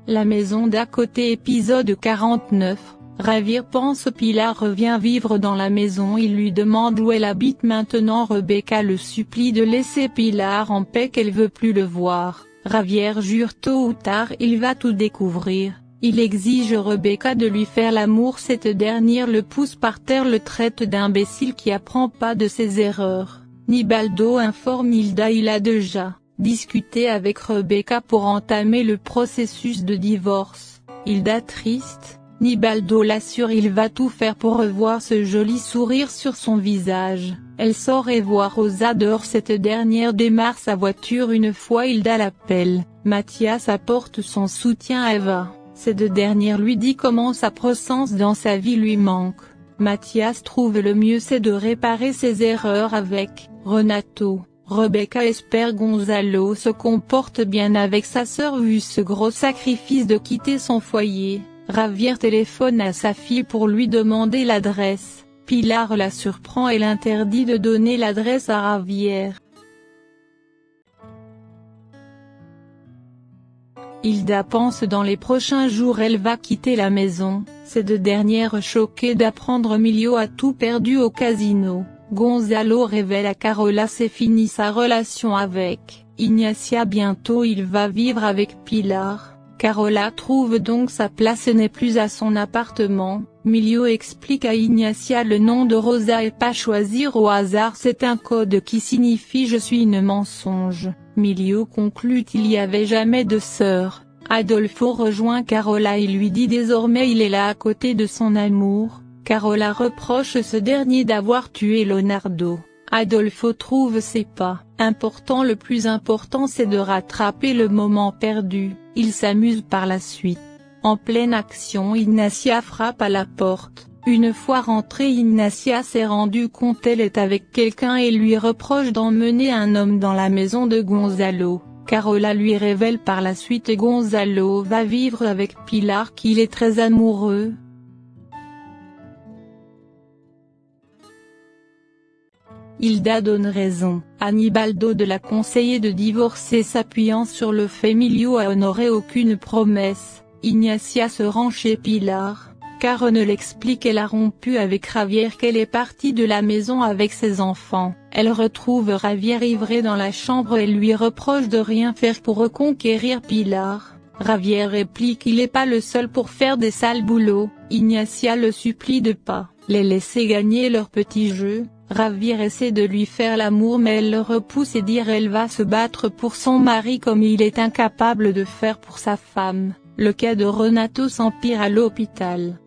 La maison d'à côté. Épisode 49. Javier pense Pilar revient vivre dans la maison. Il lui demande où elle habite maintenant. Rebecca le supplie de laisser Pilar en paix, qu'elle veut plus le voir. Javier jure tôt ou tard il va tout découvrir. Il exige Rebecca de lui faire l'amour. Cette dernière le pousse par terre, le traite d'imbécile qui apprend pas de ses erreurs. Nibaldo informe Hilda il a déjà discuté avec Rebecca pour entamer le processus de divorce. Hilda triste, Nibaldo l'assure il va tout faire pour revoir ce joli sourire sur son visage. Elle sort et voit Rosa dehors. Cette dernière démarre sa voiture une fois Hilda l'appelle. Mathias apporte son soutien à Eva. Cette dernière lui dit comment sa présence dans sa vie lui manque. Mathias trouve le mieux c'est de réparer ses erreurs avec Renato. Rebecca espère Gonzalo se comporte bien avec sa sœur vu ce gros sacrifice de quitter son foyer. Javier téléphone à sa fille pour lui demander l'adresse. Pilar la surprend et l'interdit de donner l'adresse à Javier. Hilda pense dans les prochains jours elle va quitter la maison. Cette dernière choquée d'apprendre Emilio a tout perdu au casino. Gonzalo révèle à Carola c'est fini sa relation avec Ignacia. Bientôt il va vivre avec Pilar. Carola trouve donc sa place et n'est plus à son appartement. Emilio explique à Ignacia le nom de Rosa et pas choisir au hasard, c'est un code qui signifie je suis une mensonge. Emilio conclut qu'il n'y avait jamais de sœur. Adolfo rejoint Carola et lui dit désormais il est là à côté de son amour. Carola reproche ce dernier d'avoir tué Leonardo. Adolfo trouve c'est pas important, le plus important c'est de rattraper le moment perdu. Il s'amuse par la suite. En pleine action Ignacia frappe à la porte. Une fois rentrée Ignacia s'est rendue compte qu'elle est avec quelqu'un et lui reproche d'emmener un homme dans la maison de Gonzalo. Carola lui révèle par la suite et Gonzalo va vivre avec Pilar qu'il est très amoureux. Hilda donne raison à Nibaldo de la conseiller de divorcer s'appuyant sur le fait Emilio a honoré aucune promesse. Ignacia se rend chez Pilar, car ne l'explique qu'elle a rompu avec Javier, qu'elle est partie de la maison avec ses enfants. Elle retrouve Javier ivré dans la chambre et lui reproche de rien faire pour reconquérir Pilar. Javier réplique qu'il n'est pas le seul pour faire des sales boulots. Ignacia le supplie de pas les laisser gagner leur petit jeu. Javier essaie de lui faire l'amour mais elle le repousse et dit elle va se battre pour son mari comme il est incapable de faire pour sa femme. Le cas de Renato s'empire à l'hôpital.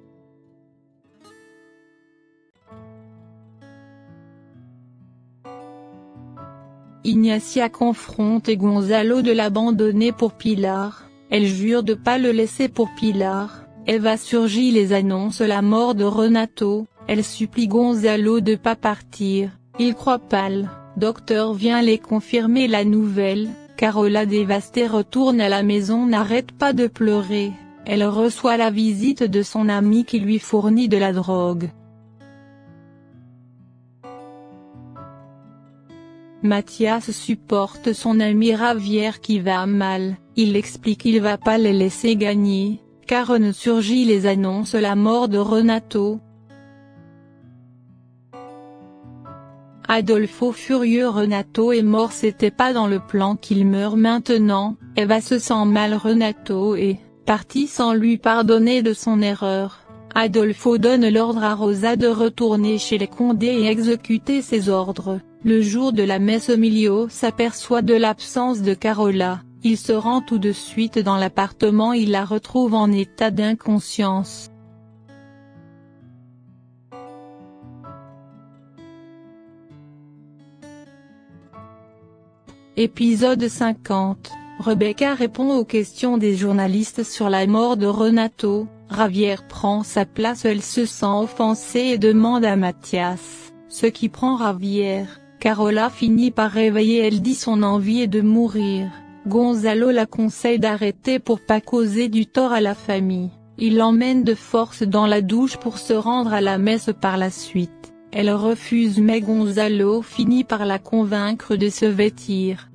Ignacia confronte Gonzalo de l'abandonner pour Pilar. Elle jure de pas le laisser pour Pilar. Eva surgit les annonce la mort de Renato. Elle supplie Gonzalo de pas partir. Il croit pâle. Docteur vient les confirmer la nouvelle. Carola dévastée retourne à la maison, n'arrête pas de pleurer. Elle reçoit la visite de son ami qui lui fournit de la drogue. Mathias supporte son ami Javier qui va mal. Il explique qu'il va pas les laisser gagner, car ne surgit les annonce la mort de Renato. Adolfo furieux Renato est mort, c'était pas dans le plan qu'il meure maintenant. Eva se sent mal, Renato est parti sans lui pardonner de son erreur. Adolfo donne l'ordre à Rosa de retourner chez les Condé et exécuter ses ordres. Le jour de la messe Emilio s'aperçoit de l'absence de Carola. Il se rend tout de suite dans l'appartement, il la retrouve en état d'inconscience. Épisode 50. Rebecca répond aux questions des journalistes sur la mort de Renato. Javier prend sa place, elle se sent offensée et demande à Mathias ce qui prend Javier. Carola finit par réveiller, elle dit son envie est de mourir. Gonzalo la conseille d'arrêter pour pas causer du tort à la famille. Il l'emmène de force dans la douche pour se rendre à la messe par la suite. elle refuse mais Gonzalo finit par la convaincre de se vêtir.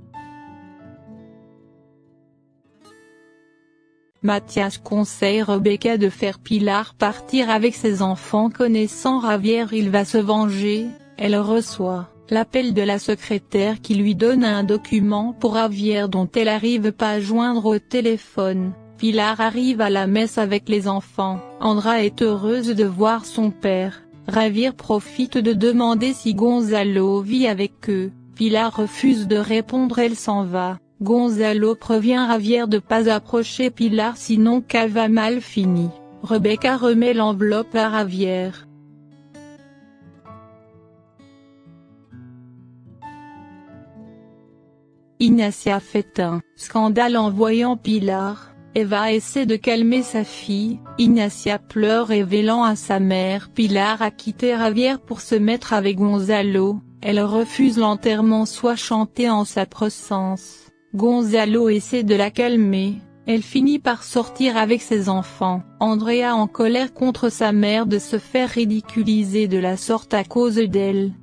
Mathias conseille Rebecca de faire Pilar partir avec ses enfants. Connaissant Javier, il va se venger. Elle reçoit l'appel de la secrétaire qui lui donne un document pour Javier dont elle n'arrive pas à joindre au téléphone. Pilar arrive à la messe avec les enfants. Andra est heureuse de voir son père. Javier profite de demander si Gonzalo vit avec eux. Pilar refuse de répondre, elle s'en va. Gonzalo prévient Javier de pas approcher Pilar sinon qu'elle va mal finir. Rebecca remet l'enveloppe à Javier. Ignacia fait un scandale en voyant Pilar. Eva essaie de calmer sa fille. Ignacia pleure révélant à sa mère Pilar a quitté Javier pour se mettre avec Gonzalo. Elle refuse l'enterrement soit chanté en sa présence. Gonzalo essaie de la calmer, elle finit par sortir avec ses enfants. Andrea en colère contre sa mère de se faire ridiculiser de la sorte à cause d'elle.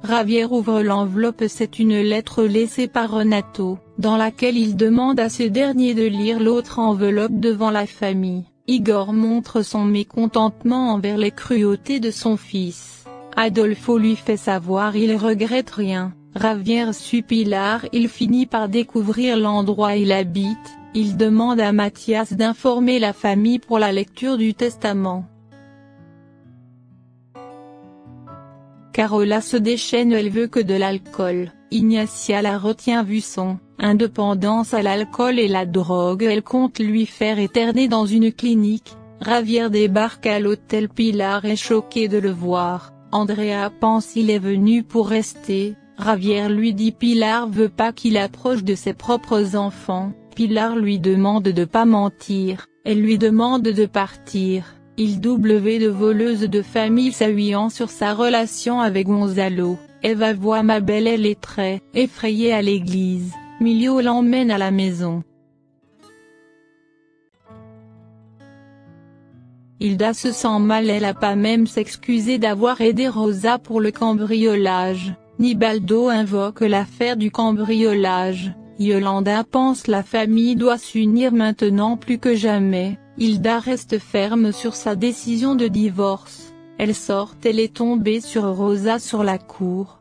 Javier ouvre l'enveloppe, c'est une lettre laissée par Renato, dans laquelle il demande à ce dernier de lire l'autre enveloppe devant la famille. Igor montre son mécontentement envers les cruautés de son fils. Adolfo lui fait savoir il regrette rien. Javier suit Pilar, il finit par découvrir l'endroit où il habite. Il demande à Mathias d'informer la famille pour la lecture du testament. Carola se déchaîne, elle veut que de l'alcool. Ignacia la retient vu son indépendance à l'alcool et la drogue, elle compte lui faire interner dans une clinique. Javier débarque à l'hôtel, Pilar est choquée de le voir. Andrea pense il est venu pour rester. Javier lui dit Pilar veut pas qu'il approche de ses propres enfants. Pilar lui demande de pas mentir, elle lui demande de partir. Il W de voleuse de famille s'appuyant sur sa relation avec Gonzalo. Eva voit Mabel, elle est très effrayée à l'église. Milio l'emmène à la maison. Hilda se sent mal, elle a pas même s'excuser d'avoir aidé Rosa pour le cambriolage. Nibaldo invoque l'affaire du cambriolage. Yolanda pense la famille doit s'unir maintenant plus que jamais. Hilda reste ferme sur sa décision de divorce. Elle sort, elle est tombée sur Rosa sur la cour.